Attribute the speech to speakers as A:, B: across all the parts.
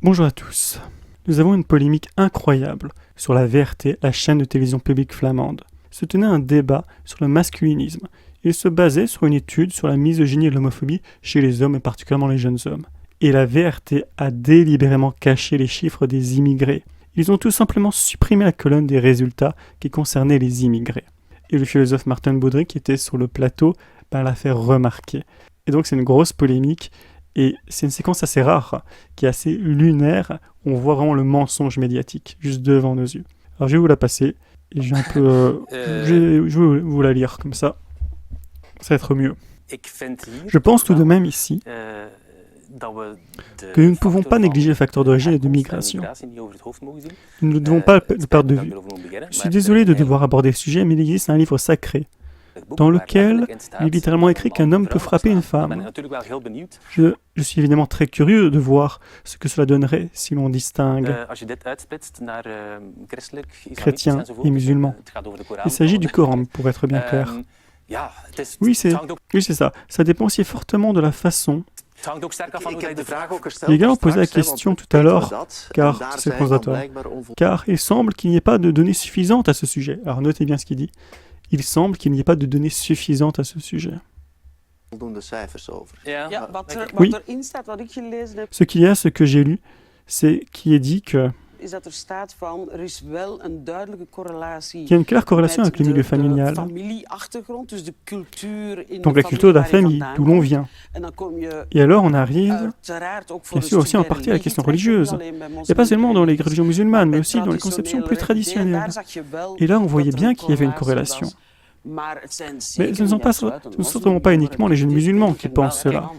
A: Bonjour à tous. Nous avons une polémique incroyable sur la VRT, la chaîne de télévision publique flamande. Se tenait un débat sur le masculinisme. Il se basait sur une étude sur la misogynie et l'homophobie chez les hommes et particulièrement les jeunes hommes. Et la VRT a délibérément caché les chiffres des immigrés. Ils ont tout simplement supprimé la colonne des résultats qui concernait les immigrés. Et le philosophe Martin Baudry, qui était sur le plateau, l'a fait remarquer. Et donc c'est une grosse polémique. Et c'est une séquence assez rare, qui est assez lunaire. On voit vraiment le mensonge médiatique, juste devant nos yeux. Alors je vais vous la passer, et je vais un peu... je vais vous la lire, comme ça. Ça va être mieux. Je pense tout de même ici que nous ne pouvons pas négliger le facteur d'origine et de migration. Nous ne devons pas le perdre de vue. Je suis désolé de devoir aborder ce sujet, mais il existe un livre sacré dans lequel il est littéralement écrit qu'un homme peut frapper une femme. Je suis évidemment très curieux de voir ce que cela donnerait si l'on distingue chrétiens et musulmans. Il s'agit du Coran, pour être bien clair. Oui, c'est ça. Ça dépend aussi fortement de la façon. J'ai également posé la question tout à l'heure, car c'est constatoire, car il semble qu'il n'y ait pas de données suffisantes à ce sujet. Alors notez bien ce qu'il dit. Il semble qu'il n'y ait pas de données suffisantes à ce sujet. Oui. Ce qu'il y a, ce que j'ai lu, c'est qu'il est dit que il y a une claire corrélation avec le milieu familial. Donc la culture de la famille, d'où l'on vient. Et alors on arrive, bien sûr aussi en partie à la question religieuse. Et pas seulement dans les religions musulmanes, mais aussi dans les conceptions plus traditionnelles. Et là on voyait bien qu'il y avait une corrélation. Mais ce ne sont certainement pas uniquement les jeunes musulmans qui pensent cela.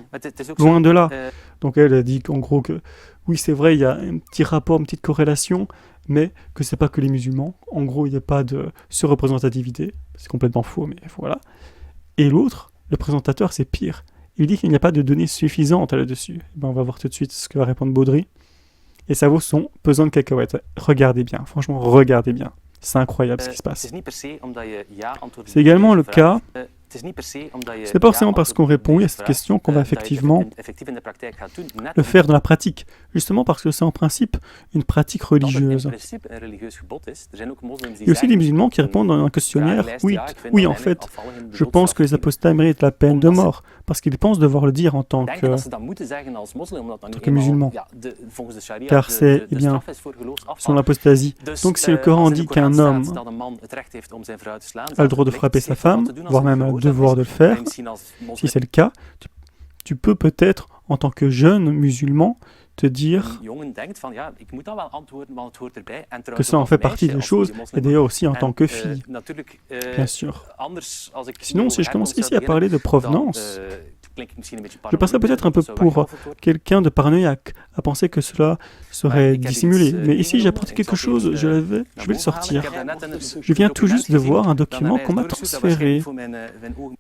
A: Loin de là. Donc elle a dit qu'en gros que oui c'est vrai, il y a un petit rapport, une petite corrélation, mais que c'est pas que les musulmans. En gros, il n'y a pas de surreprésentativité. C'est complètement faux, mais voilà. Et l'autre, le présentateur, c'est pire. Il dit qu'il n'y a pas de données suffisantes là-dessus. On va voir tout de suite ce que va répondre Baudry. Et ça vaut son pesant de cacahuètes. Regardez bien, franchement, regardez bien. C'est incroyable ce qui se passe. C'est également le cas. C'est pas forcément parce qu'on répond oui à cette question qu'on va effectivement le faire dans la pratique. Justement parce que c'est en principe une pratique religieuse. Il y a aussi des musulmans qui répondent dans un questionnaire oui, en fait, je pense que les apostats méritent la peine de mort. Parce qu'ils pensent devoir le dire en tant que musulmans. Car c'est, selon l'apostasie. Donc si le Coran dit qu'un homme a le droit de frapper sa femme, voire même a le devoir de le faire, si c'est le cas, tu peux peut-être, en tant que jeune musulman, te dire que ça en fait partie des choses, et d'ailleurs aussi en tant que fille, bien sûr. Sinon, si je commence ici à parler de provenance, je passerai peut-être un peu pour quelqu'un de paranoïaque, à penser que cela serait dissimulé. Mais ici, j'ai apporté quelque chose, je vais le sortir. Je viens tout juste de voir un document qu'on m'a transféré,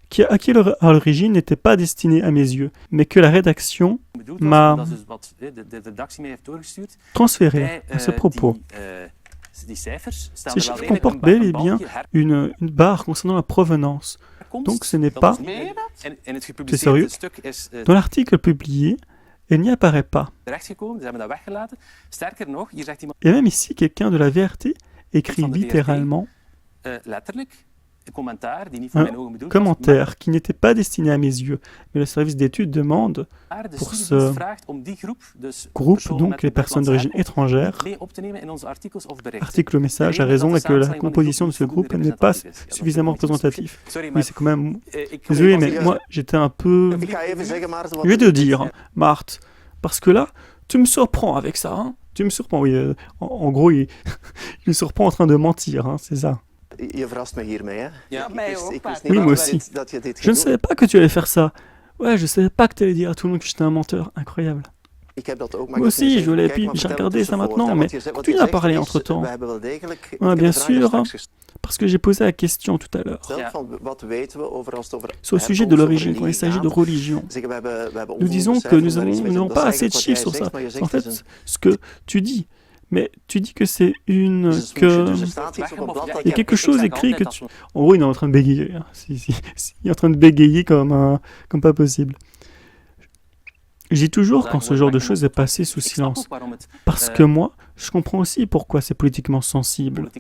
A: qui à l'origine n'était pas destiné à mes yeux, mais que la rédaction m'a transféré à ce propos. Ces chiffres comportent bel et bien une barre concernant la provenance. Donc ce n'est pas... C'est sérieux. Dans l'article publié, elle n'y apparaît pas. Et même ici, quelqu'un de la VRT écrit littéralement un commentaire qui n'était pas destiné à mes yeux, mais le service d'études demande pour ce groupe, donc les personnes d'origine étrangère, article au message a raison et que la composition de ce groupe n'est pas suffisamment représentative. Oui, c'est quand même... Désolé, mais moi, j'étais un peu... Je vais te dire, Marthe, parce que là, tu me surprends avec ça, hein. Tu me surprends, oui. En gros, il me surprend en train de mentir, hein, c'est ça. Oui, moi aussi. Je ne savais pas que tu allais faire ça. Ouais, je ne savais pas que tu allais dire à tout le monde que j'étais un menteur. Incroyable. Moi aussi, je voulais, puis j'ai regardé ça maintenant, mais continue à parler entre-temps. Ouais, bien sûr, hein, parce que j'ai posé la question tout à l'heure. Sur le sujet de l'origine, quand il s'agit de religion. Nous disons que nous n'avons pas assez de chiffres sur ça. En fait, ce que tu dis. Mais tu dis que c'est il y a quelque chose écrit que tu... En gros, il est en train de bégayer. Hein. Il est en train de bégayer comme pas possible. Je dis toujours quand ce genre de choses est passé sous silence. Parce que moi, je comprends aussi pourquoi c'est politiquement sensible.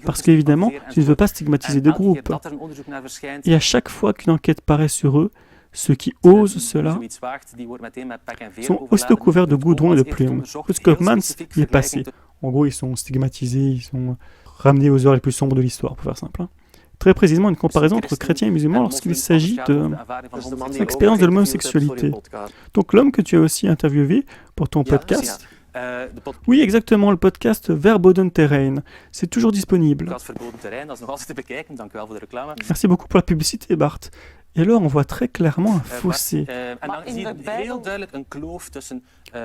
A: Parce qu'évidemment, tu ne veux pas stigmatiser de groupes. Et à chaque fois qu'une enquête paraît sur eux, ceux qui osent cela sont aussitôt couverts de goudron et de plumes. Parce que Mans y est passé. En gros, ils sont stigmatisés, ils sont ramenés aux heures les plus sombres de l'histoire, pour faire simple. Très précisément, une comparaison entre chrétiens et musulmans lorsqu'il s'agit de l'expérience de l'homosexualité. Donc l'homme que tu as aussi interviewé pour ton podcast, oui, exactement, le podcast Verboden Terrein. C'est toujours disponible. Merci beaucoup pour la publicité, Bart. Et alors, on voit très clairement un fossé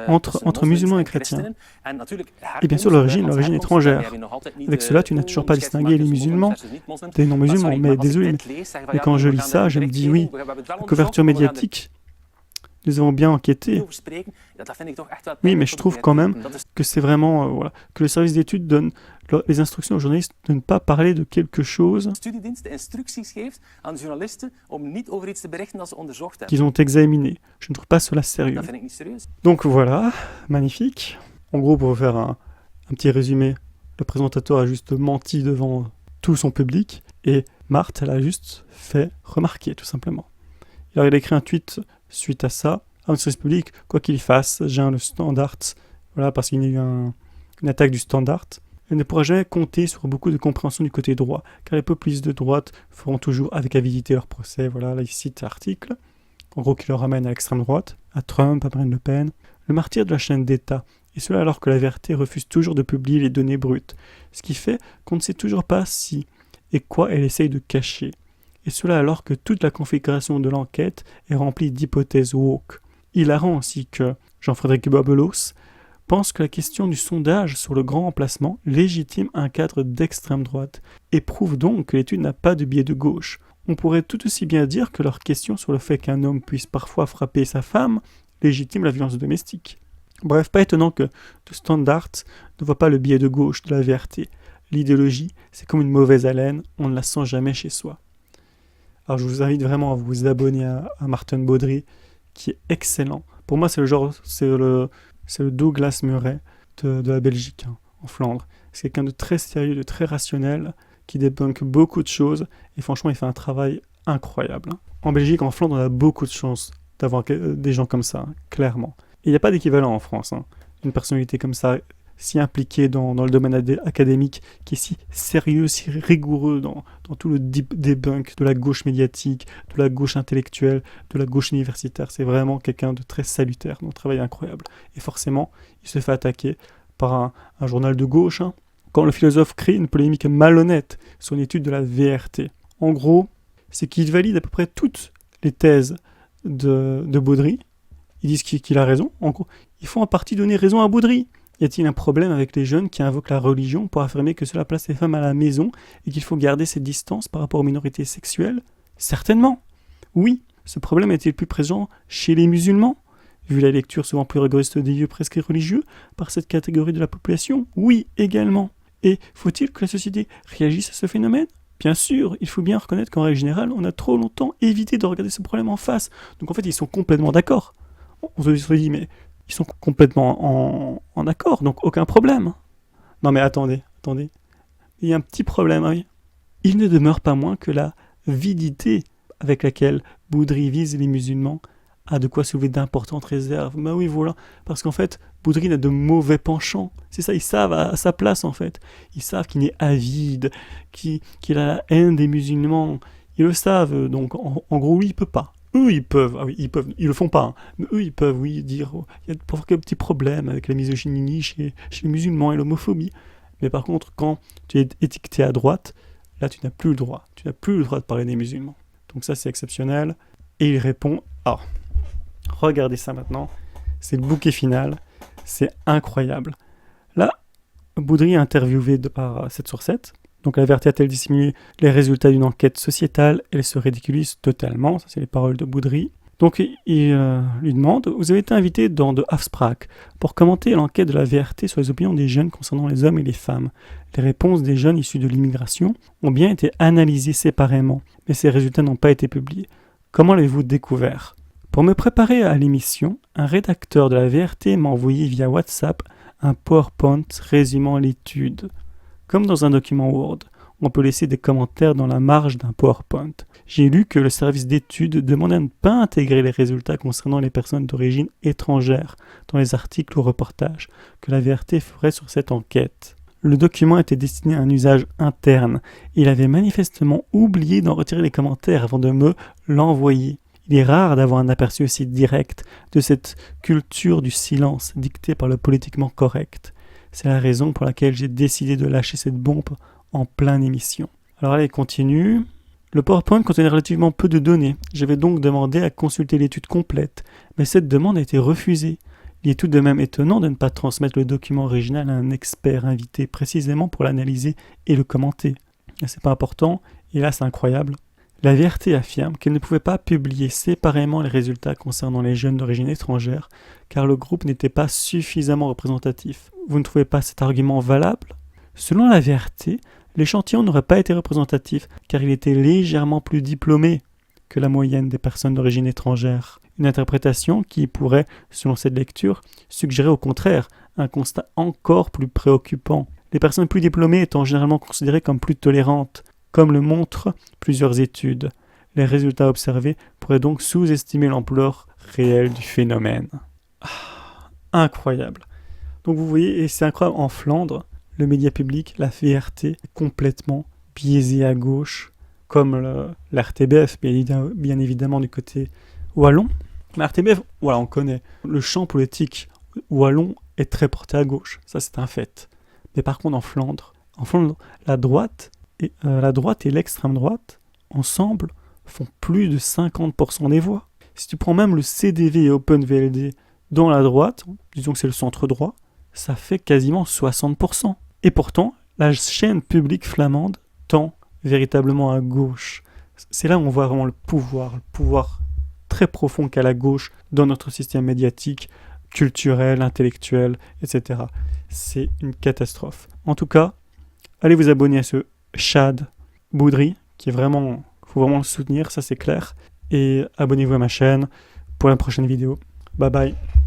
A: entre musulmans et chrétiens. Et bien sûr, l'origine étrangère. Avec cela, tu n'as toujours pas distingué les musulmans des non-musulmans. Mais désolé, mais quand je lis ça, je me dis oui, la couverture médiatique, nous avons bien enquêté. Oui, mais je trouve quand même que c'est vraiment que le service d'études donne les instructions aux journalistes de ne pas parler de quelque chose qu'ils ont examiné. Je ne trouve pas cela sérieux. Donc voilà, magnifique. En gros, pour faire un petit résumé, le présentateur a juste menti devant tout son public et Marthe, elle a juste fait remarquer, tout simplement. Alors, il a écrit un tweet suite à ça. Un service public, quoi qu'il fasse, j'ai le Standard, parce qu'il y a eu une attaque du Standard. Elle ne pourra jamais compter sur beaucoup de compréhension du côté droit, car les populistes de droite feront toujours avec avidité leur procès. Voilà, là il cite l'article, en gros qui le ramène à l'extrême droite, à Trump, à Marine Le Pen. Le martyr de la chaîne d'État, et cela alors que la VRT refuse toujours de publier les données brutes, ce qui fait qu'on ne sait toujours pas si et quoi elle essaye de cacher. Et cela alors que toute la configuration de l'enquête est remplie d'hypothèses woke. Hilarant ainsi que Jean-Frédéric Babelos pense que la question du sondage sur le grand remplacement légitime un cadre d'extrême droite et prouve donc que l'étude n'a pas de biais de gauche. On pourrait tout aussi bien dire que leur question sur le fait qu'un homme puisse parfois frapper sa femme légitime la violence domestique. Bref, pas étonnant que le Standard ne voit pas le biais de gauche de la VRT. L'idéologie, c'est comme une mauvaise haleine, on ne la sent jamais chez soi. Alors je vous invite vraiment à vous abonner à Maarten Baudry, qui est excellent. Pour moi, c'est le Douglas Murray de la Belgique, en Flandre. C'est quelqu'un de très sérieux, de très rationnel, qui débunk beaucoup de choses, et franchement, il fait un travail incroyable. En Belgique, en Flandre, on a beaucoup de chance d'avoir des gens comme ça, clairement. Et il n'y a pas d'équivalent en France. Une personnalité comme ça, si impliqué dans le domaine académique, qui est si sérieux, si rigoureux dans tout le debunk de la gauche médiatique, de la gauche intellectuelle, de la gauche universitaire. C'est vraiment quelqu'un de très salutaire, d'un travail incroyable. Et forcément, il se fait attaquer par un journal de gauche, quand le philosophe crée une polémique malhonnête sur une étude de la VRT. En gros, c'est qu'il valide à peu près toutes les thèses de Baudry. Ils disent qu'il a raison. En gros, ils font en partie donner raison à Baudry. Y a-t-il un problème avec les jeunes qui invoquent la religion pour affirmer que cela place les femmes à la maison et qu'il faut garder cette distance par rapport aux minorités sexuelles ? Certainement. Oui, ce problème est-il plus présent chez les musulmans, vu la lecture souvent plus rigoriste des lieux presque religieux par cette catégorie de la population ? Oui, également. Et faut-il que la société réagisse à ce phénomène ? Bien sûr, il faut bien reconnaître qu'en règle générale, on a trop longtemps évité de regarder ce problème en face. Donc en fait, ils sont complètement d'accord. On se dit, mais ils sont complètement en accord, donc aucun problème. Non mais attendez. Il y a un petit problème, oui. Il ne demeure pas moins que la avidité avec laquelle Baudry vise les musulmans a de quoi soulever d'importantes réserves. Mais oui, voilà. Parce qu'en fait, Baudry n'a de mauvais penchants. C'est ça, ils savent à sa place, en fait. Ils savent qu'il est avide, qu'il a la haine des musulmans. Ils le savent, donc en gros, lui, il peut pas. Eux, ils peuvent, ils le font pas, mais eux, ils peuvent, oui, dire, il y a parfois quelques petits problèmes avec la misogynie chez les musulmans et l'homophobie. Mais par contre, quand tu es étiqueté à droite, là, tu n'as plus le droit. Tu n'as plus le droit de parler des musulmans. Donc ça, c'est exceptionnel. Et il répond, regardez ça maintenant, c'est le bouquet final, c'est incroyable. Là, Baudry est interviewé par 7 sur 7. Donc la VRT a-t-elle dissimulé les résultats d'une enquête sociétale ? Elle se ridiculise totalement, ça c'est les paroles de Baudry. Donc il lui demande, vous avez été invité dans De Afspraak pour commenter l'enquête de la VRT sur les opinions des jeunes concernant les hommes et les femmes. Les réponses des jeunes issus de l'immigration ont bien été analysées séparément, mais ces résultats n'ont pas été publiés. Comment l'avez-vous découvert ? Pour me préparer à l'émission, un rédacteur de la VRT m'a envoyé via WhatsApp un PowerPoint résumant l'étude. Comme dans un document Word, on peut laisser des commentaires dans la marge d'un PowerPoint. J'ai lu que le service d'études demandait à ne pas intégrer les résultats concernant les personnes d'origine étrangère dans les articles ou reportages que la VRT ferait sur cette enquête. Le document était destiné à un usage interne et il avait manifestement oublié d'en retirer les commentaires avant de me l'envoyer. Il est rare d'avoir un aperçu aussi direct de cette culture du silence dictée par le politiquement correct. C'est la raison pour laquelle j'ai décidé de lâcher cette bombe en pleine émission. Alors allez, continue. Le PowerPoint contenait relativement peu de données. J'avais donc demandé à consulter l'étude complète, mais cette demande a été refusée. Il est tout de même étonnant de ne pas transmettre le document original à un expert invité précisément pour l'analyser et le commenter. C'est pas important, et là c'est incroyable. La VRT affirme qu'elle ne pouvait pas publier séparément les résultats concernant les jeunes d'origine étrangère, car le groupe n'était pas suffisamment représentatif. Vous ne trouvez pas cet argument valable ? Selon la VRT, l'échantillon n'aurait pas été représentatif, car il était légèrement plus diplômé que la moyenne des personnes d'origine étrangère. Une interprétation qui pourrait, selon cette lecture, suggérer au contraire un constat encore plus préoccupant. Les personnes plus diplômées étant généralement considérées comme plus tolérantes, comme le montrent plusieurs études. Les résultats observés pourraient donc sous-estimer l'ampleur réelle du phénomène. Incroyable. Donc vous voyez, et c'est incroyable, en Flandre, le média public, la VRT, est complètement biaisé à gauche, comme l'RTBF, bien évidemment du côté wallon. Mais RTBF, voilà, on connaît. Le champ politique wallon est très porté à gauche, ça c'est un fait. Mais par contre en Flandre, la droite et l'extrême droite, ensemble, font plus de 50% des voix. Si tu prends même le CDV et OpenVLD dans la droite, disons que c'est le centre droit, ça fait quasiment 60%. Et pourtant, la chaîne publique flamande tend véritablement à gauche. C'est là où on voit vraiment le pouvoir très profond qu'a la gauche dans notre système médiatique, culturel, intellectuel, etc. C'est une catastrophe. En tout cas, allez vous abonner à ce Chad Boudry, qui est vraiment, faut vraiment le soutenir, ça c'est clair. Et abonnez-vous à ma chaîne pour la prochaine vidéo. Bye bye.